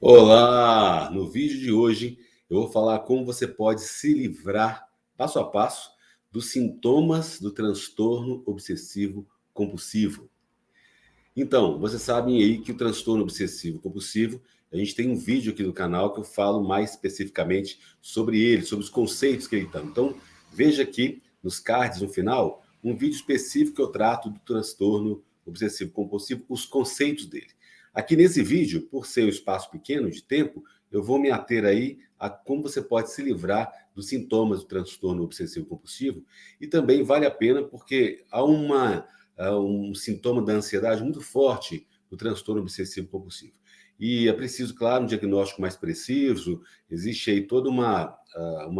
Olá! No vídeo de hoje eu vou falar como você pode se livrar, passo a passo, dos sintomas do transtorno obsessivo compulsivo. Então, vocês sabem aí que o transtorno obsessivo compulsivo, a gente tem um vídeo aqui no canal que eu falo mais especificamente sobre ele, sobre os conceitos que ele tem. Então, veja aqui nos cards no final um vídeo específico que eu trato do transtorno obsessivo compulsivo, os conceitos dele. Aqui nesse vídeo, por ser um espaço pequeno de tempo, eu vou me ater aí a como você pode se livrar dos sintomas do transtorno obsessivo compulsivo, e também vale a pena porque há um sintoma da ansiedade muito forte no transtorno obsessivo compulsivo. E é preciso, claro, um diagnóstico mais preciso, existe aí toda uma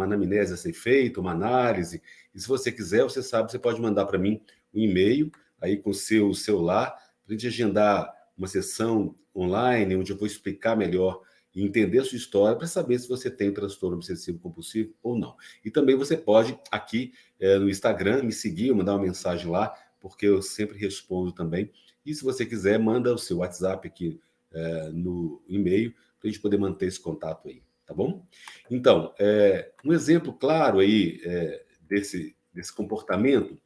anamnese a ser feita, uma análise, e se você quiser, você sabe, você pode mandar para mim um e-mail aí com o seu celular, para a gente agendar uma sessão online, onde eu vou explicar melhor e entender a sua história para saber se você tem transtorno obsessivo compulsivo ou não. E também você pode, aqui no Instagram, me seguir, mandar uma mensagem lá, porque eu sempre respondo também. E se você quiser, manda o seu WhatsApp aqui no e-mail, para a gente poder manter esse contato aí, tá bom? Então, um exemplo claro aí desse comportamento,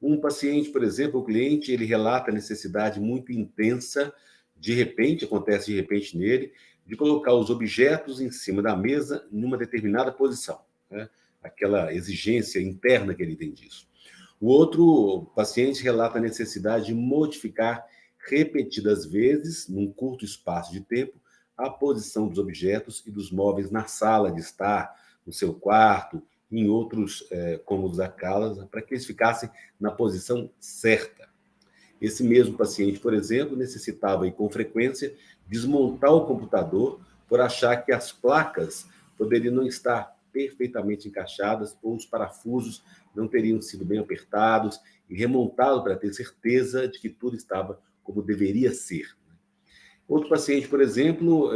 um paciente, por exemplo, o cliente, ele relata a necessidade muito intensa, de repente, acontece de repente nele, de colocar os objetos em cima da mesa em uma determinada posição, né? Aquela exigência interna que ele tem disso. O outro paciente relata a necessidade de modificar repetidas vezes, num curto espaço de tempo, a posição dos objetos e dos móveis na sala de estar, no seu quarto, em outros cômodos da casa, para que eles ficassem na posição certa. Esse mesmo paciente, por exemplo, necessitava com frequência desmontar o computador por achar que as placas poderiam não estar perfeitamente encaixadas ou os parafusos não teriam sido bem apertados e remontá-lo para ter certeza de que tudo estava como deveria ser. Outro paciente, por exemplo,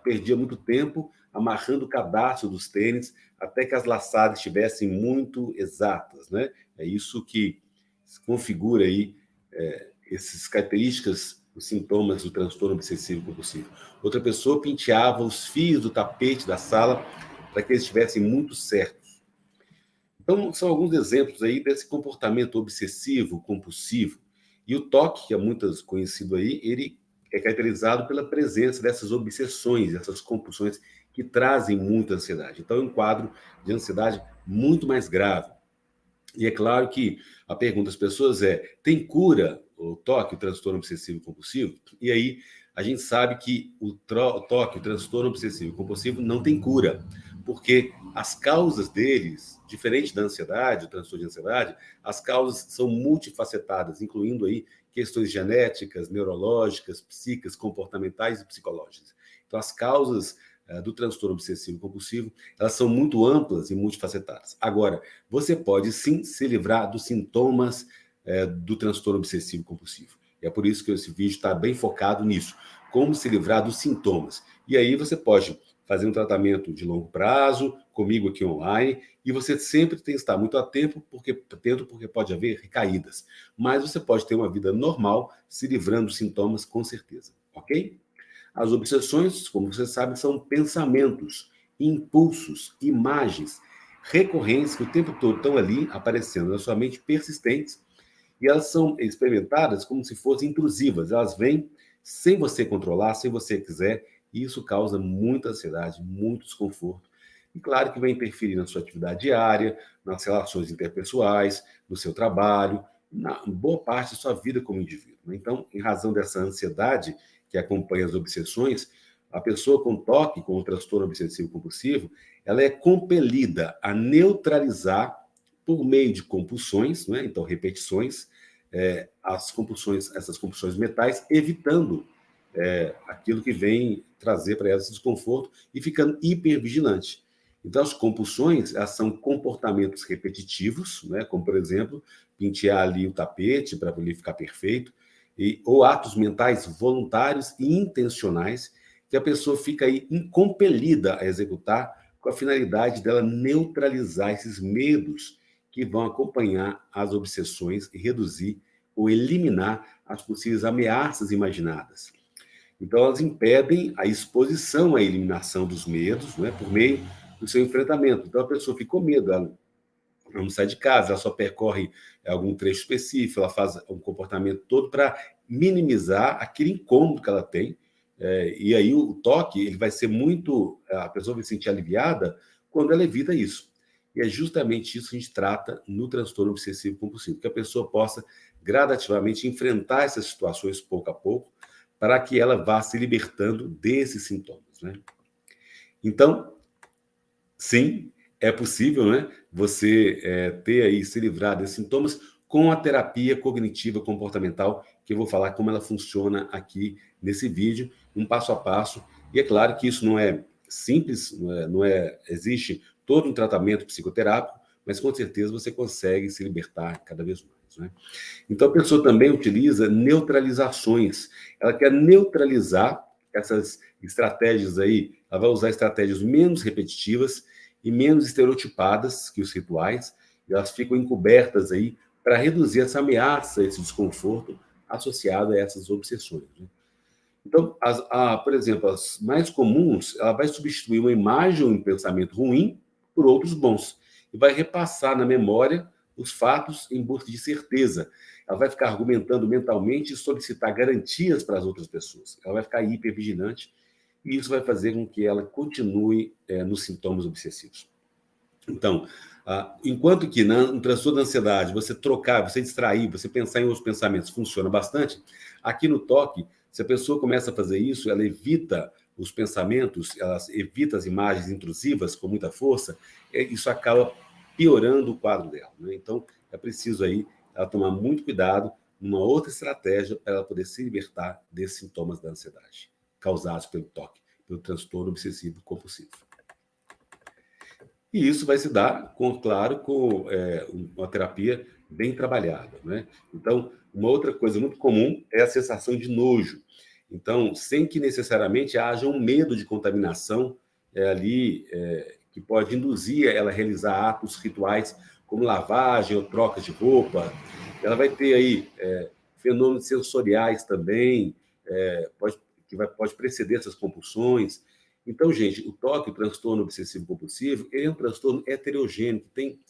perdia muito tempo amarrando o cadarço dos tênis até que as laçadas estivessem muito exatas, né? É isso que configura aí essas características, os sintomas do transtorno obsessivo compulsivo. Outra pessoa penteava os fios do tapete da sala para que eles estivessem muito certos. Então, são alguns exemplos aí desse comportamento obsessivo compulsivo. E o TOC, que é muito conhecido aí, ele é caracterizado pela presença dessas obsessões, essas compulsões que trazem muita ansiedade. Então, é um quadro de ansiedade muito mais grave. E é claro que a pergunta das pessoas tem cura o TOC, o transtorno obsessivo compulsivo? E aí a gente sabe que o TOC, o transtorno obsessivo compulsivo, não tem cura, porque as causas deles, diferente da ansiedade, o transtorno de ansiedade, as causas são multifacetadas, incluindo aí questões genéticas, neurológicas, psíquicas, comportamentais e psicológicas. Então, as causas do transtorno obsessivo compulsivo, elas são muito amplas e multifacetadas. Agora, você pode sim se livrar dos sintomas do transtorno obsessivo compulsivo. E é por isso que esse vídeo está bem focado nisso, como se livrar dos sintomas. E aí você pode fazer um tratamento de longo prazo, comigo aqui online, e você sempre tem que estar muito atento porque pode haver recaídas. Mas você pode ter uma vida normal, se livrando dos sintomas com certeza, ok? As obsessões, como você sabe, são pensamentos, impulsos, imagens recorrentes que o tempo todo estão ali aparecendo na sua mente, persistentes, e elas são experimentadas como se fossem intrusivas. Elas vêm sem você controlar, sem você quiser, e isso causa muita ansiedade, muito desconforto. E claro que vai interferir na sua atividade diária, nas relações interpessoais, no seu trabalho, na boa parte da sua vida como indivíduo. Então, em razão dessa ansiedade que acompanha as obsessões, a pessoa com TOC, com o transtorno obsessivo compulsivo, ela é compelida a neutralizar por meio de compulsões, né? Então repetições, essas compulsões mentais, evitando aquilo que vem trazer para ela esse desconforto e ficando hipervigilante. Então, as compulsões, elas são comportamentos repetitivos, né? Como, por exemplo, pentear ali o tapete para ele ficar perfeito, ou atos mentais voluntários e intencionais que a pessoa fica aí incompelida a executar com a finalidade dela neutralizar esses medos que vão acompanhar as obsessões e reduzir ou eliminar as possíveis ameaças imaginadas. Então, elas impedem a exposição à eliminação dos medos, né, por meio do seu enfrentamento. Então, a pessoa fica com medo, ela não sai de casa, ela só percorre algum trecho específico, ela faz um comportamento todo para minimizar aquele incômodo que ela tem. E aí o toque ele vai ser muito. A pessoa vai se sentir aliviada quando ela evita isso. E é justamente isso que a gente trata no transtorno obsessivo compulsivo, que a pessoa possa gradativamente enfrentar essas situações pouco a pouco, para que ela vá se libertando desses sintomas, né? Então, sim, é possível, né? Você ter aí, se livrar desses sintomas com a terapia cognitiva comportamental, que eu vou falar como ela funciona aqui nesse vídeo, um passo a passo. E é claro que isso não é simples, existe todo um tratamento psicoterápico, mas com certeza você consegue se libertar cada vez mais, né? Então a pessoa também utiliza neutralizações. Ela quer neutralizar essas estratégias aí, ela vai usar estratégias menos repetitivas e menos estereotipadas que os rituais, e elas ficam encobertas aí para reduzir essa ameaça, esse desconforto associado a essas obsessões, né? Então, por exemplo, as mais comuns, ela vai substituir uma imagem ou um pensamento ruim por outros bons e vai repassar na memória os fatos em busca de certeza. Ela vai ficar argumentando mentalmente e solicitar garantias para as outras pessoas. Ela vai ficar hipervigilante e isso vai fazer com que ela continue nos sintomas obsessivos. Então, enquanto que no transtorno da ansiedade, você trocar, você distrair, você pensar em outros pensamentos funciona bastante, aqui no toque, se a pessoa começa a fazer isso, ela evita os pensamentos, ela evita as imagens intrusivas com muita força, isso acaba piorando o quadro dela, né? Então, é preciso aí ela tomar muito cuidado numa outra estratégia para ela poder se libertar desses sintomas da ansiedade causados pelo toque, pelo transtorno obsessivo compulsivo. E isso vai se dar, claro, com uma terapia bem trabalhada, né? Então, uma outra coisa muito comum é a sensação de nojo. Então, sem que necessariamente haja um medo de contaminação ali, que pode induzir ela a realizar atos rituais como lavagem ou troca de roupa. Ela vai ter aí fenômenos sensoriais também, pode preceder essas compulsões. Então, gente, o toque, o transtorno obsessivo-compulsivo, ele é um transtorno heterogêneo, que tem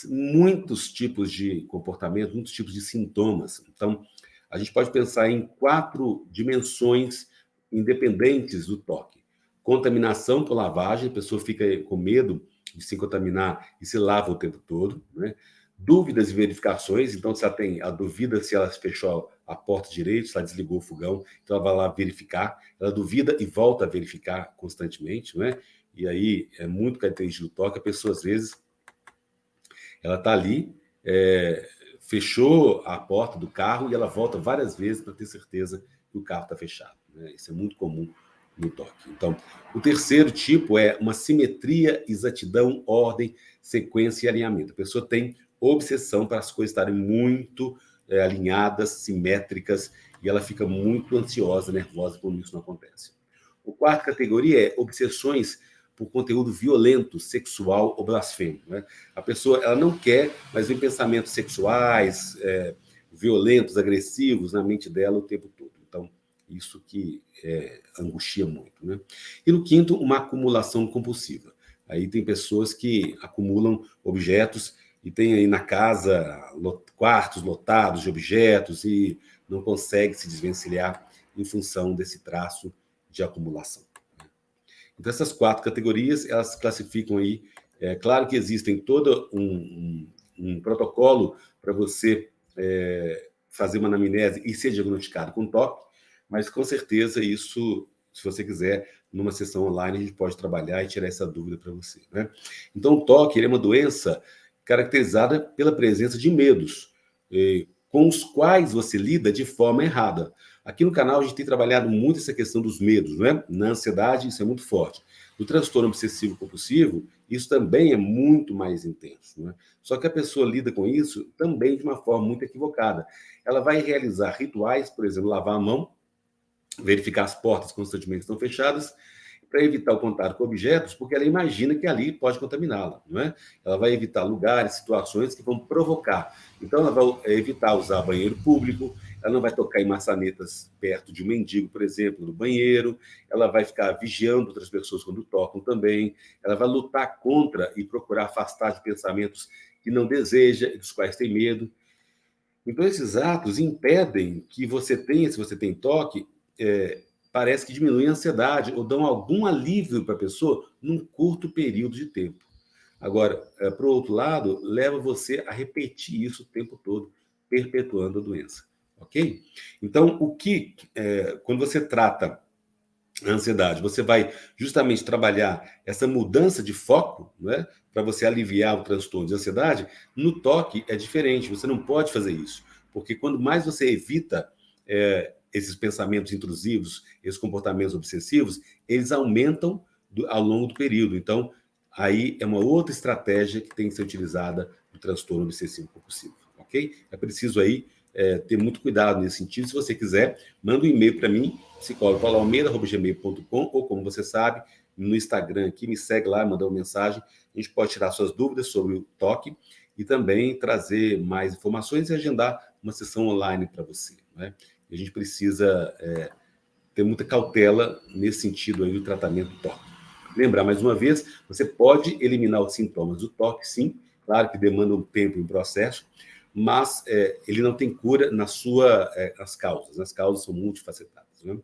muitos tipos de comportamento, muitos tipos de sintomas. Então, a gente pode pensar em 4 dimensões independentes do toque. Contaminação por lavagem, a pessoa fica com medo de se contaminar e se lava o tempo todo, né? Dúvidas e verificações, então se ela tem a dúvida se ela fechou a porta direito, se ela desligou o fogão, então ela vai lá verificar, ela duvida e volta a verificar constantemente, né? E aí é muito característico do toque, a pessoa às vezes ela está ali, fechou a porta do carro e ela volta várias vezes para ter certeza que o carro está fechado, né? Isso é muito comum no toque. Então, o terceiro tipo é uma simetria, exatidão, ordem, sequência e alinhamento. A pessoa tem obsessão para as coisas estarem muito alinhadas, simétricas, e ela fica muito ansiosa, nervosa quando isso não acontece. A quarta categoria é obsessões por conteúdo violento, sexual ou blasfêmico, né? A pessoa ela não quer, mas vem pensamentos sexuais, violentos, agressivos na mente dela o tempo todo. Então, isso que angustia muito, né? E no quinto, uma acumulação compulsiva. Aí tem pessoas que acumulam objetos e tem aí na casa quartos lotados de objetos e não consegue se desvencilhar em função desse traço de acumulação. Então, essas 4 categorias, elas classificam aí. Claro que existem todo um protocolo para você fazer uma anamnese e ser diagnosticado com toque, mas com certeza isso, se você quiser, numa sessão online, a gente pode trabalhar e tirar essa dúvida para você, né? Então, o toque ele é uma doença caracterizada pela presença de medos, com os quais você lida de forma errada. Aqui no canal a gente tem trabalhado muito essa questão dos medos, não é? Na ansiedade isso é muito forte. No transtorno obsessivo compulsivo, isso também é muito mais intenso, não é? Só que a pessoa lida com isso também de uma forma muito equivocada. Ela vai realizar rituais, por exemplo, lavar a mão, verificar as portas constantemente estão fechadas, para evitar o contato com objetos, porque ela imagina que ali pode contaminá-la, não é? Ela vai evitar lugares, situações que vão provocar. Então, ela vai evitar usar banheiro público, ela não vai tocar em maçanetas perto de um mendigo, por exemplo, no banheiro, ela vai ficar vigiando outras pessoas quando tocam também, ela vai lutar contra e procurar afastar de pensamentos que não deseja e dos quais tem medo. Então, esses atos impedem que você tenha, se você tem toque, parece que diminuem a ansiedade ou dão algum alívio para a pessoa num curto período de tempo. Agora, por outro lado, leva você a repetir isso o tempo todo, perpetuando a doença. Ok? Então, quando você trata a ansiedade, você vai justamente trabalhar essa mudança de foco, né, para você aliviar o transtorno de ansiedade. No toque é diferente, você não pode fazer isso, porque quando mais você evita esses pensamentos intrusivos, esses comportamentos obsessivos, eles aumentam ao longo do período. Então, aí é uma outra estratégia que tem que ser utilizada no transtorno obsessivo compulsivo, ok? É preciso aí ter muito cuidado nesse sentido. Se você quiser, manda um e-mail para mim, psicólogo.pauloalmeida@gmail.com, ou, como você sabe, no Instagram aqui, me segue lá, manda uma mensagem. A gente pode tirar suas dúvidas sobre o toque e também trazer mais informações e agendar uma sessão online para você, né? A gente precisa ter muita cautela nesse sentido aí do tratamento do toque. Lembrar, mais uma vez, você pode eliminar os sintomas do toque, sim, claro que demanda um tempo e um processo, mas ele não tem cura nas causas. As causas são multifacetadas, né?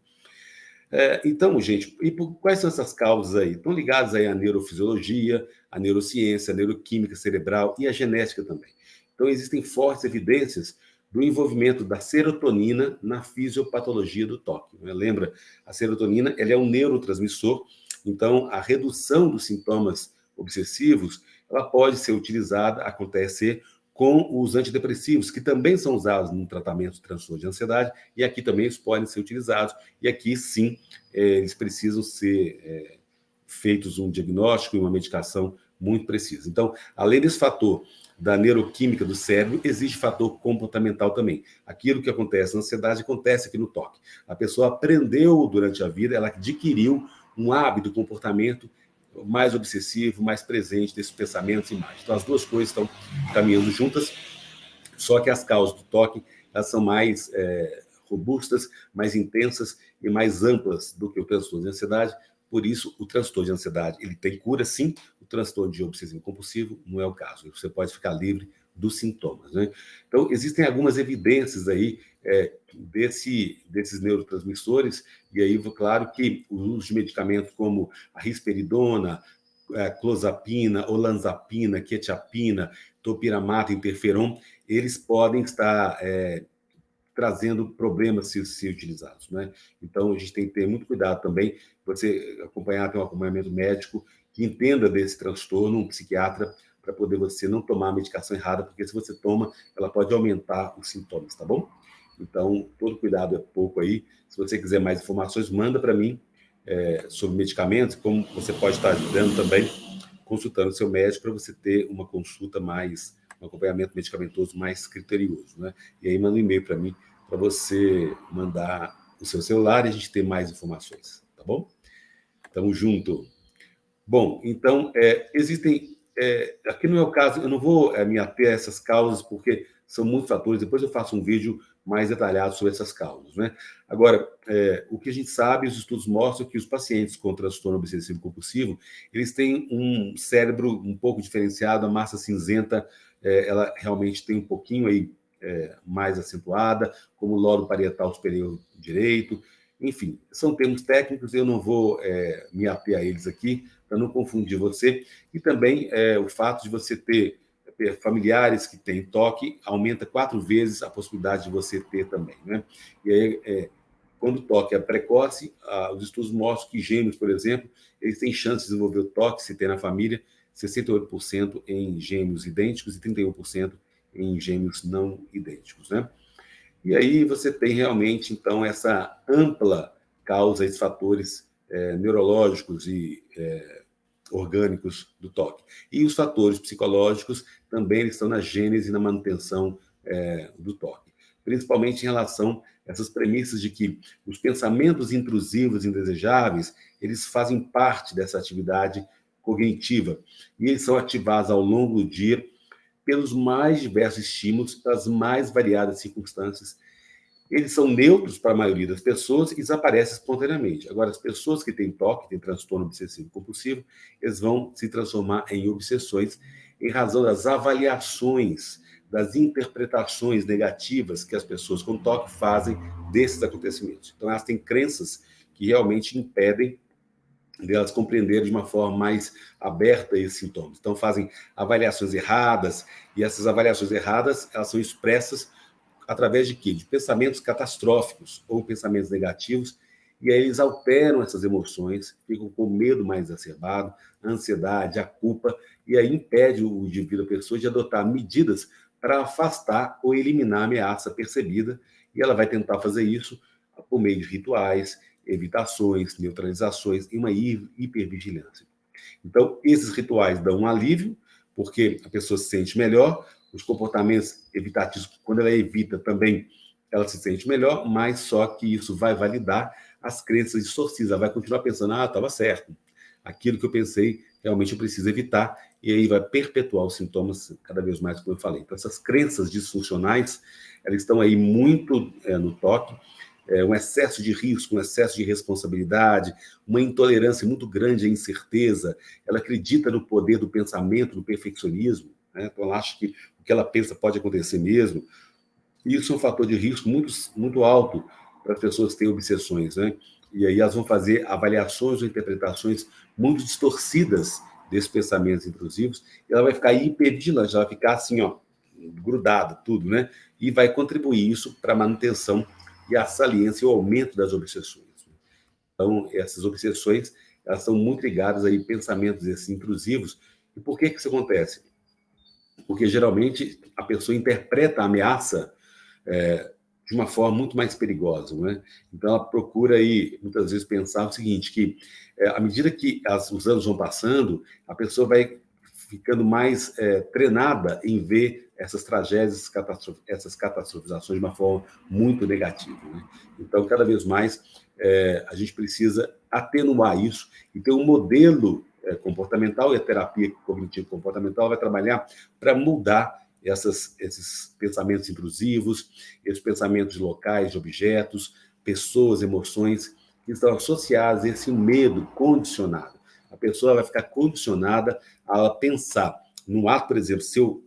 Então, gente, quais são essas causas aí? Estão ligadas aí à neurofisiologia, à neurociência, à neuroquímica cerebral e à genética também. Então, existem fortes evidências do envolvimento da serotonina na fisiopatologia do toque, né? Lembra, a serotonina ela é um neurotransmissor, então a redução dos sintomas obsessivos ela pode ser utilizada, acontecer com os antidepressivos, que também são usados no tratamento de transtorno de ansiedade, e aqui também eles podem ser utilizados, e aqui sim, eles precisam ser feitos um diagnóstico e uma medicação muito precisa. Então, além desse fator da neuroquímica do cérebro, existe fator comportamental também. Aquilo que acontece na ansiedade acontece aqui no toque. A pessoa aprendeu durante a vida, ela adquiriu um hábito, um comportamento mais obsessivo, mais presente desses pensamentos e imagens. Então, as duas coisas estão caminhando juntas, só que as causas do toque elas são mais robustas, mais intensas e mais amplas do que o transtorno de ansiedade. Por isso, o transtorno de ansiedade ele tem cura, sim. O transtorno de obsessivo compulsivo não é o caso. Você pode ficar livre dos sintomas, né? Então, existem algumas evidências aí desses neurotransmissores, e aí, claro que o uso de medicamentos como a risperidona, clozapina, olanzapina, quetiapina, topiramata, interferon, eles podem estar trazendo problemas se utilizados, né? Então, a gente tem que ter muito cuidado também, você ter um acompanhamento médico que entenda desse transtorno, um psiquiatra, para poder você não tomar a medicação errada, porque se você toma, ela pode aumentar os sintomas, tá bom? Então, todo cuidado é pouco aí. Se você quiser mais informações, manda para mim sobre medicamentos, como você pode estar dando também, consultando o seu médico para você ter uma consulta um acompanhamento medicamentoso mais criterioso, né? E aí manda um e-mail para mim, para você mandar o seu celular e a gente ter mais informações, tá bom? Tamo junto. Bom, então, existem... aqui no meu caso, eu não vou me ater a essas causas, porque são muitos fatores. Depois eu faço um vídeo mais detalhado sobre essas causas, né? Agora, o que a gente sabe, os estudos mostram que os pacientes com transtorno obsessivo compulsivo, eles têm um cérebro um pouco diferenciado, a massa cinzenta, ela realmente tem um pouquinho aí mais acentuada, como o lobo parietal superior direito. Enfim, são termos técnicos, eu não vou me ater a eles aqui, para não confundir você. E também o fato de você ter familiares que têm toque aumenta 4 vezes a possibilidade de você ter também, né? E aí, quando o toque é precoce, os estudos mostram que gêmeos, por exemplo, eles têm chance de desenvolver o toque, se tem na família, 68% em gêmeos idênticos e 31% em gêmeos não idênticos, né? E aí você tem realmente, então, essa ampla causa, esses fatores neurológicos e orgânicos do toque. E os fatores psicológicos também estão na gênese e na manutenção do toque. Principalmente em relação a essas premissas de que os pensamentos intrusivos e indesejáveis, eles fazem parte dessa atividade cognitiva. E eles são ativados ao longo do dia pelos mais diversos estímulos, pelas mais variadas circunstâncias. eles são neutros para a maioria das pessoas e desaparecem espontaneamente. Agora, as pessoas que têm TOC, têm transtorno obsessivo compulsivo, eles vão se transformar em obsessões em razão das avaliações, das interpretações negativas que as pessoas com TOC fazem desses acontecimentos. Então, elas têm crenças que realmente impedem delas compreenderem de uma forma mais aberta esses sintomas. Então, fazem avaliações erradas, e essas avaliações erradas, elas são expressas através de quê? De pensamentos catastróficos ou pensamentos negativos, e aí eles alteram essas emoções, ficam com medo mais exacerbado, a ansiedade, a culpa, e aí impede o indivíduo, a pessoa, de adotar medidas para afastar ou eliminar a ameaça percebida, e ela vai tentar fazer isso por meio de rituais, evitações, neutralizações e uma hipervigilância. Então, esses rituais dão um alívio, porque a pessoa se sente melhor, os comportamentos evitativos, quando ela evita também, ela se sente melhor, mas só que isso vai validar as crenças distorcidas, ela vai continuar pensando, estava certo, aquilo que eu pensei, realmente eu preciso evitar, e aí vai perpetuar os sintomas cada vez mais, como eu falei. Então, essas crenças disfuncionais, elas estão aí muito no toque, um excesso de risco, um excesso de responsabilidade, uma intolerância muito grande à incerteza, ela acredita no poder do pensamento, do perfeccionismo, né? Então ela acha que o que ela pensa pode acontecer mesmo. Isso é um fator de risco muito, muito alto para as pessoas que têm obsessões, né? E aí elas vão fazer avaliações ou interpretações muito distorcidas desses pensamentos intrusivos, e ela vai ficar hipervigilante, ela vai ficar assim, ó, grudada, tudo, né? E vai contribuir isso para a manutenção e a saliência e o aumento das obsessões. Então, essas obsessões, elas são muito ligadas a pensamentos esses intrusivos. E por que isso acontece? Porque, geralmente, a pessoa interpreta a ameaça de uma forma muito mais perigosa, não é? Então, ela procura aí, muitas vezes, pensar o seguinte, que à medida que os anos vão passando, a pessoa vai ficando mais treinada em ver essas tragédias, essas catastrofizações de uma forma muito negativa, né? Então, cada vez mais, a gente precisa atenuar isso e ter um modelo comportamental, e a terapia cognitivo-comportamental vai trabalhar para mudar esses pensamentos intrusivos, esses pensamentos locais, de objetos, pessoas, emoções, que estão associadas a esse medo condicionado. A pessoa vai ficar condicionada a pensar no ato, por exemplo, se eu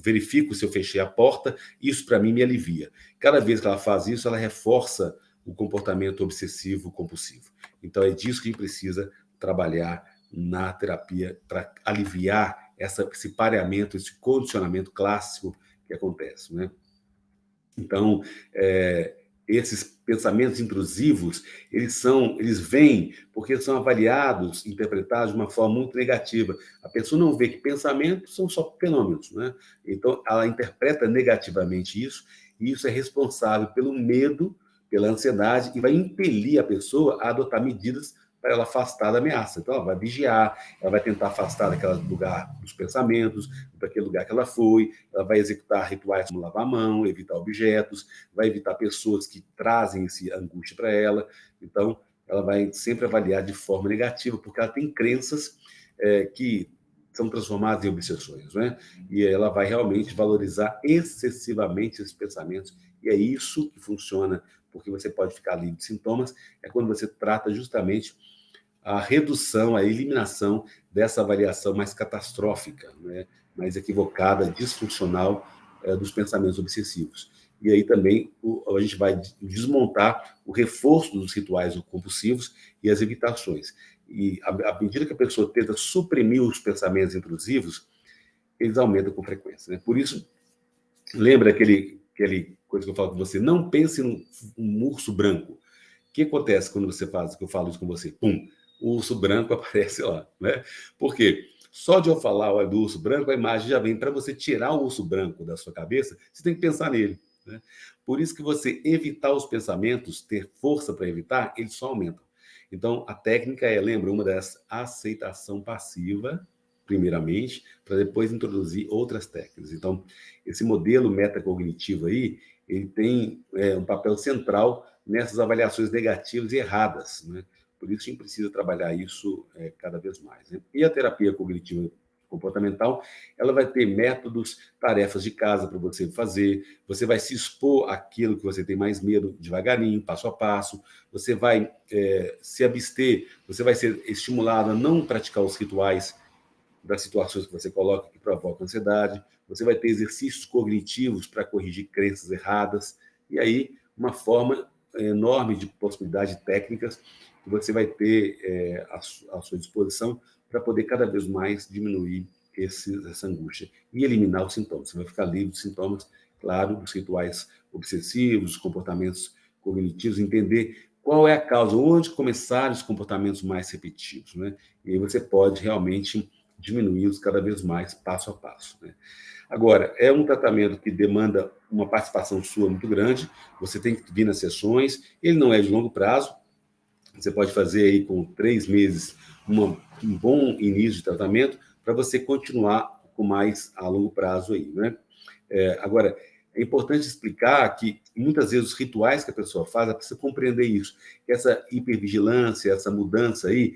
verifico se eu fechei a porta, isso para mim me alivia. Cada vez que ela faz isso, ela reforça o comportamento obsessivo compulsivo. Então é disso que a gente precisa trabalhar na terapia para aliviar esse pareamento, esse condicionamento clássico que acontece, né? Então, esses pensamentos intrusivos, eles vêm porque são avaliados, interpretados de uma forma muito negativa. A pessoa não vê que pensamentos são só fenômenos, né? Então, ela interpreta negativamente isso, e isso é responsável pelo medo, pela ansiedade, e vai impelir a pessoa a adotar medidas para ela afastar da ameaça. Então, ela vai vigiar, ela vai tentar afastar daquele lugar dos pensamentos, daquele lugar que ela foi, ela vai executar rituais como lavar a mão, evitar objetos, vai evitar pessoas que trazem esse angústia para ela. Então, ela vai sempre avaliar de forma negativa, porque ela tem crenças que são transformadas em obsessões, né? E ela vai realmente valorizar excessivamente esses pensamentos, e é isso que funciona, porque você pode ficar livre de sintomas, é quando você trata justamente a redução, a eliminação dessa avaliação mais catastrófica, né? Mais equivocada, disfuncional dos pensamentos obsessivos. E aí também a gente vai desmontar o reforço dos rituais compulsivos e as evitações. E à medida que a pessoa tenta suprimir os pensamentos intrusivos, eles aumentam com frequência, né? Por isso, lembra aquele coisa que eu falo com você, não pense num urso branco. O que acontece quando você faz, que eu falo isso com você? Pum, o urso branco aparece lá, né? Por quê? Só de eu falar do urso branco, a imagem já vem. Para você tirar o urso branco da sua cabeça, você tem que pensar nele, né? Por isso que você evitar os pensamentos, ter força para evitar, eles só aumentam. Então, a técnica lembra, uma dessas, aceitação passiva, primeiramente, para depois introduzir outras técnicas. Então, esse modelo metacognitivo aí, ele tem um papel central nessas avaliações negativas e erradas, né? Por isso a gente precisa trabalhar isso cada vez mais, né? E a terapia cognitiva cognitivo-comportamental, ela vai ter métodos, tarefas de casa para você fazer, você vai se expor àquilo que você tem mais medo devagarinho, passo a passo, você vai se abster, você vai ser estimulado a não praticar os rituais das situações que você coloca que provocam ansiedade, você vai ter exercícios cognitivos para corrigir crenças erradas, e aí uma forma enorme de possibilidades técnicas que você vai ter à sua disposição para poder cada vez mais diminuir essa angústia e eliminar os sintomas. Você vai ficar livre dos sintomas, claro, dos rituais obsessivos, comportamentos cognitivos, entender qual é a causa, onde começaram os comportamentos mais repetitivos, né? E aí você pode realmente diminuí-los cada vez mais, passo a passo, né? Agora, é um tratamento que demanda uma participação sua muito grande, você tem que vir nas sessões, ele não é de longo prazo, você pode fazer aí com 3 meses um bom início de tratamento para você continuar com mais a longo prazo aí, né? Agora, é importante explicar que muitas vezes os rituais que a pessoa faz, ela precisa compreender isso, que essa hipervigilância, essa mudança aí,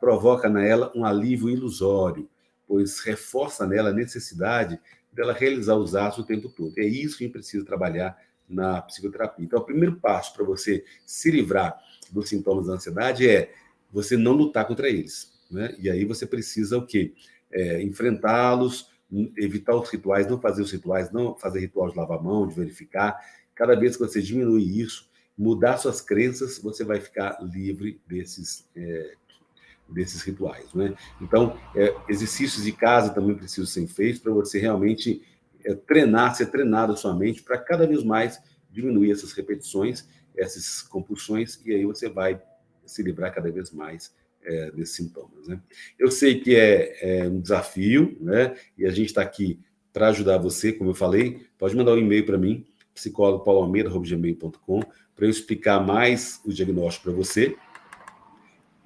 provoca nela um alívio ilusório, pois reforça nela a necessidade dela realizar os atos o tempo todo. É isso que a gente precisa trabalhar na psicoterapia. Então, o primeiro passo para você se livrar dos sintomas da ansiedade é você não lutar contra eles, né? E aí você precisa o quê? Enfrentá-los, evitar os rituais, não fazer os rituais, não fazer ritual de lavar a mão, de verificar. Cada vez que você diminui isso, mudar suas crenças, você vai ficar livre desses rituais, né? Então, exercícios de casa também precisam ser feitos para você realmente ser treinado a sua mente para cada vez mais diminuir essas repetições, essas compulsões, e aí você vai se livrar cada vez mais desses sintomas, né? Eu sei que é um desafio, né? E a gente está aqui para ajudar você, como eu falei, pode mandar um e-mail para mim, psicólogopauloalmeida@gmail.com, para eu explicar mais o diagnóstico para você.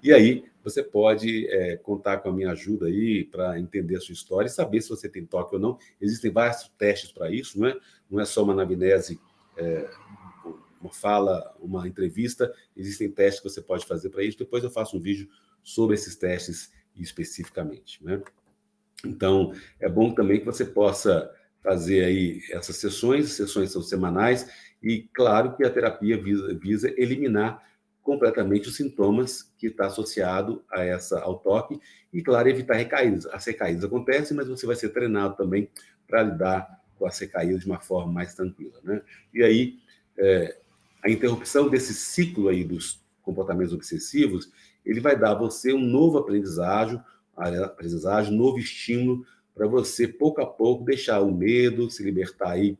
E aí você pode contar com a minha ajuda aí para entender a sua história e saber se você tem toque ou não. Existem vários testes para isso, não é? Não é só uma anamnese, uma fala, uma entrevista. Existem testes que você pode fazer para isso. Depois eu faço um vídeo sobre esses testes especificamente, né? Então, é bom também que você possa fazer aí essas sessões. As sessões são semanais e, claro, que a terapia visa eliminar completamente os sintomas que está associado ao toque e, claro, evitar recaídas. As recaídas acontecem, mas você vai ser treinado também para lidar com as recaídas de uma forma mais tranquila, né? E aí, a interrupção desse ciclo aí dos comportamentos obsessivos, ele vai dar a você um novo aprendizagem, novo estímulo para você, pouco a pouco, deixar o medo, se libertar aí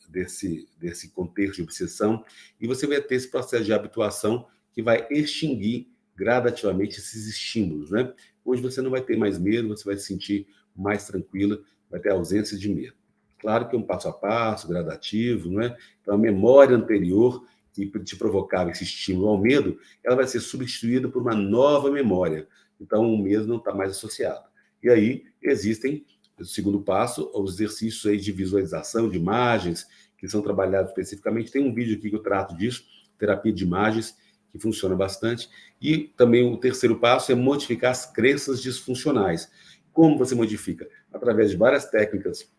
desse contexto de obsessão, e você vai ter esse processo de habituação que vai extinguir gradativamente esses estímulos, né? Hoje você não vai ter mais medo, você vai se sentir mais tranquila, vai ter ausência de medo. Claro que é um passo a passo, gradativo, não é? Então, a memória anterior que te provocava esse estímulo ao medo, ela vai ser substituída por uma nova memória. Então, o medo não está mais associado. E aí, existem, o segundo passo, os exercícios aí de visualização de imagens, que são trabalhados especificamente. Tem um vídeo aqui que eu trato disso, terapia de imagens, que funciona bastante. E também o terceiro passo é modificar as crenças disfuncionais. Como você modifica? Através de várias técnicas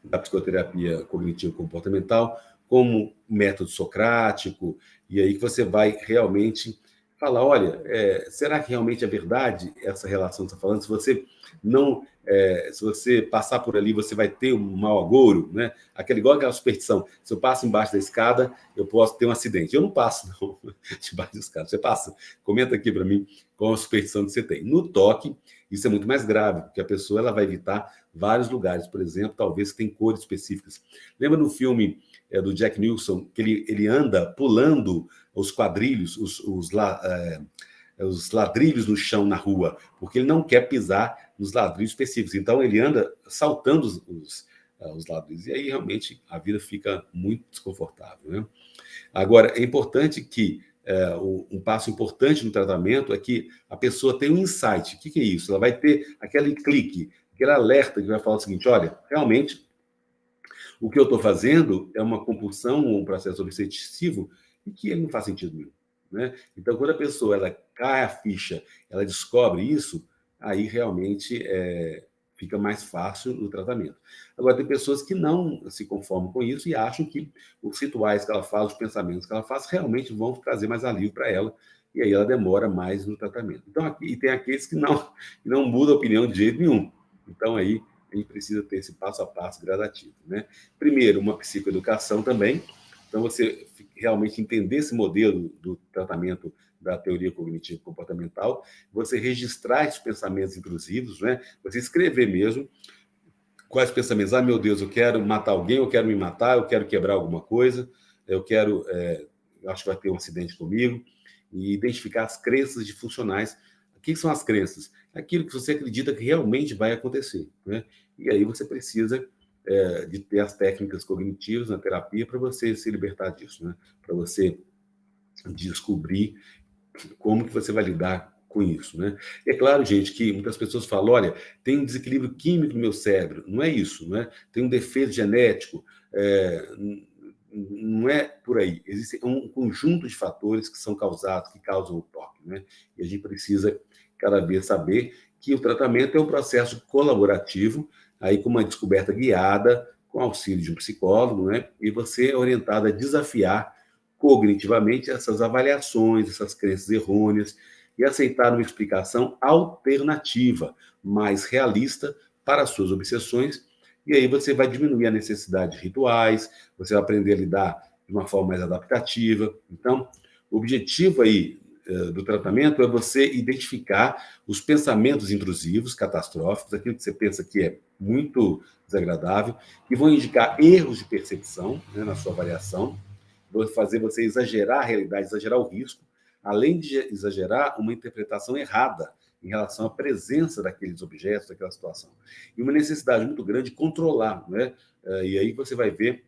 da psicoterapia cognitivo-comportamental, como método socrático, e aí que você vai realmente falar, olha, será que realmente é verdade essa relação que você está falando? Se você não, se você passar por ali, você vai ter um mau agouro, né? Igual aquela superstição, se eu passo embaixo da escada, eu posso ter um acidente. Eu não passo, não, debaixo da escada. Você passa? Comenta aqui para mim qual a superstição que você tem. No toque, isso é muito mais grave, porque a pessoa ela vai evitar vários lugares, por exemplo, talvez que tem cores específicas. Lembra no filme do Jack Nicholson, que ele anda pulando os quadrilhos, os ladrilhos no chão na rua, porque ele não quer pisar nos ladrilhos específicos. Então, ele anda saltando os ladrilhos. E aí, realmente, a vida fica muito desconfortável, né? Agora, é importante que um passo importante no tratamento é que a pessoa tenha um insight. O que é isso? Ela vai ter aquele clique, aquele alerta que vai falar o seguinte, olha, realmente, o que eu estou fazendo é uma compulsão, um processo obsessivo, e que ele não faz sentido nenhum, né? Então, quando a pessoa ela cai a ficha, ela descobre isso, aí realmente fica mais fácil o tratamento. Agora, tem pessoas que não se conformam com isso e acham que os rituais que ela faz, os pensamentos que ela faz, realmente vão trazer mais alívio para ela, e aí ela demora mais no tratamento. Então, aqui tem aqueles que não mudam a opinião de jeito nenhum. Então, aí, a gente precisa ter esse passo a passo gradativo, né? Primeiro, uma psicoeducação também. Então, você realmente entender esse modelo do tratamento da teoria cognitivo comportamental, você registrar esses pensamentos intrusivos, né? Você escrever mesmo quais pensamentos. Ah, meu Deus, eu quero matar alguém, eu quero me matar, eu quero quebrar alguma coisa, eu quero, eu acho que vai ter um acidente comigo, e identificar as crenças disfuncionais. O que são as crenças? Aquilo que você acredita que realmente vai acontecer, né? E aí você precisa de ter as técnicas cognitivas na terapia para você se libertar disso, né? Para você descobrir como que você vai lidar com isso, né? E é claro, gente, que muitas pessoas falam, olha, tem um desequilíbrio químico no meu cérebro. Não é isso, né? Tem um defeito genético. Não é por aí. Existe um conjunto de fatores que são causados, que causam o toque, né? E a gente precisa cada vez saber que o tratamento é um processo colaborativo, aí com uma descoberta guiada, com auxílio de um psicólogo, né? E você é orientado a desafiar cognitivamente essas avaliações, essas crenças errôneas e aceitar uma explicação alternativa, mais realista para as suas obsessões. E aí você vai diminuir a necessidade de rituais, você vai aprender a lidar de uma forma mais adaptativa. Então, o objetivo aí do tratamento é você identificar os pensamentos intrusivos, catastróficos, aquilo que você pensa que é muito desagradável, que vão indicar erros de percepção, né, na sua avaliação, vão fazer você exagerar a realidade, exagerar o risco, além de exagerar uma interpretação errada em relação à presença daqueles objetos, daquela situação. E uma necessidade muito grande de controlar, né? E aí você vai ver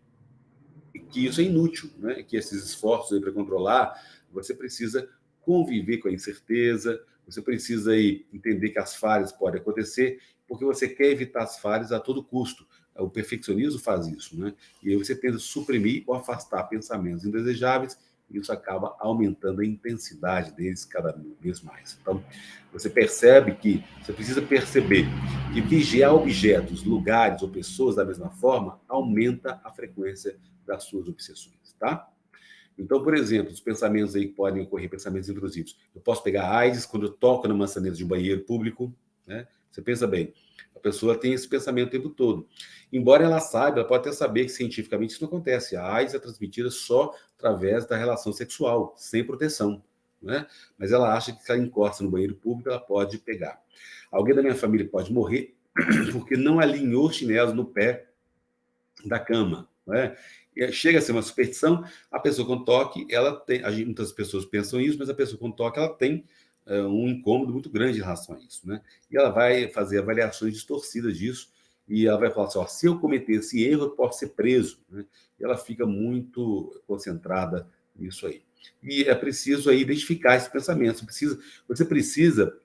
que isso é inútil, né? Que esses esforços para controlar, você precisa conviver com a incerteza, você precisa aí entender que as falhas podem acontecer, porque você quer evitar as falhas a todo custo. O perfeccionismo faz isso, né? E aí você tenta suprimir ou afastar pensamentos indesejáveis, e isso acaba aumentando a intensidade deles cada vez mais. Então, você percebe que você precisa perceber que vigiar objetos, lugares ou pessoas da mesma forma aumenta a frequência das suas obsessões, tá? Então, por exemplo, os pensamentos aí que podem ocorrer, pensamentos intrusivos. Eu posso pegar AIDS quando eu toco na maçaneta de um banheiro público, né? Você pensa bem, a pessoa tem esse pensamento o tempo todo. Embora ela saiba, ela pode até saber que cientificamente isso não acontece. A AIDS é transmitida só através da relação sexual, sem proteção, né? Mas ela acha que se ela encosta no banheiro público, ela pode pegar. Alguém da minha família pode morrer porque não alinhou chinelos no pé da cama, né? Chega a ser uma superstição, a pessoa com toque, ela tem, muitas pessoas pensam isso, mas a pessoa com toque, ela tem um incômodo muito grande em relação a isso, né? E ela vai fazer avaliações distorcidas disso, e ela vai falar assim, ó, se eu cometer esse erro, eu posso ser preso, né? E ela fica muito concentrada nisso aí. E é preciso aí identificar esse pensamento, você precisa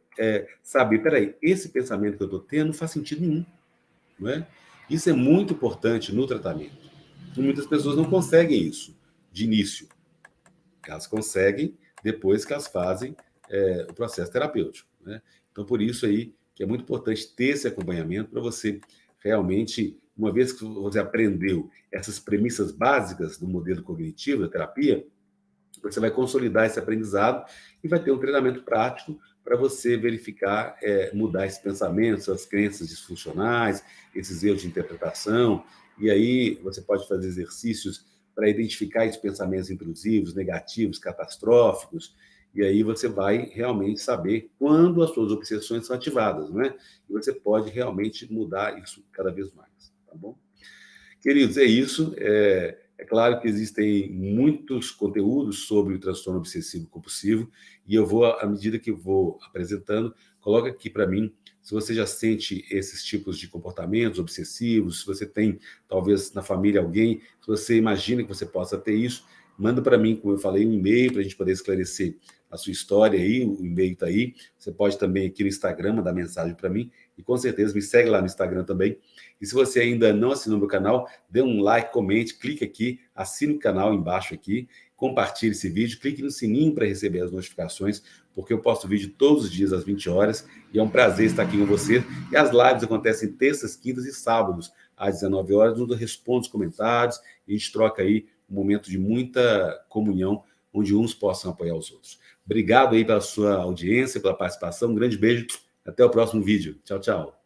saber, peraí, esse pensamento que eu estou tendo não faz sentido nenhum, não é? Isso é muito importante no tratamento. E muitas pessoas não conseguem isso de início. Elas conseguem depois que elas fazem o processo terapêutico, né? Então, por isso aí que é muito importante ter esse acompanhamento para você realmente, uma vez que você aprendeu essas premissas básicas do modelo cognitivo da terapia, você vai consolidar esse aprendizado e vai ter um treinamento prático para você verificar, mudar esses pensamentos, as crenças disfuncionais, esses erros de interpretação. E aí você pode fazer exercícios para identificar esses pensamentos intrusivos, negativos, catastróficos. E aí você vai realmente saber quando as suas obsessões são ativadas, né? E você pode realmente mudar isso cada vez mais, tá bom? Queridos, é isso. É claro que existem muitos conteúdos sobre o transtorno obsessivo compulsivo e eu vou, à medida que vou apresentando, coloca aqui para mim se você já sente esses tipos de comportamentos obsessivos, se você tem, talvez, na família alguém, se você imagina que você possa ter isso, manda para mim, como eu falei, um e-mail para a gente poder esclarecer a sua história aí, o e-mail está aí. Você pode também aqui no Instagram mandar mensagem para mim e com certeza me segue lá no Instagram também. E se você ainda não assinou meu canal, dê um like, comente, clique aqui, assine o canal embaixo aqui compartilhe esse vídeo, clique no sininho para receber as notificações, porque eu posto vídeo todos os dias às 20 horas e é um prazer estar aqui com você. E as lives acontecem terças, quintas e sábados às 19 horas, onde eu respondo os comentários e a gente troca aí um momento de muita comunhão, onde uns possam apoiar os outros. Obrigado aí pela sua audiência, pela participação, um grande beijo, até o próximo vídeo. Tchau, tchau.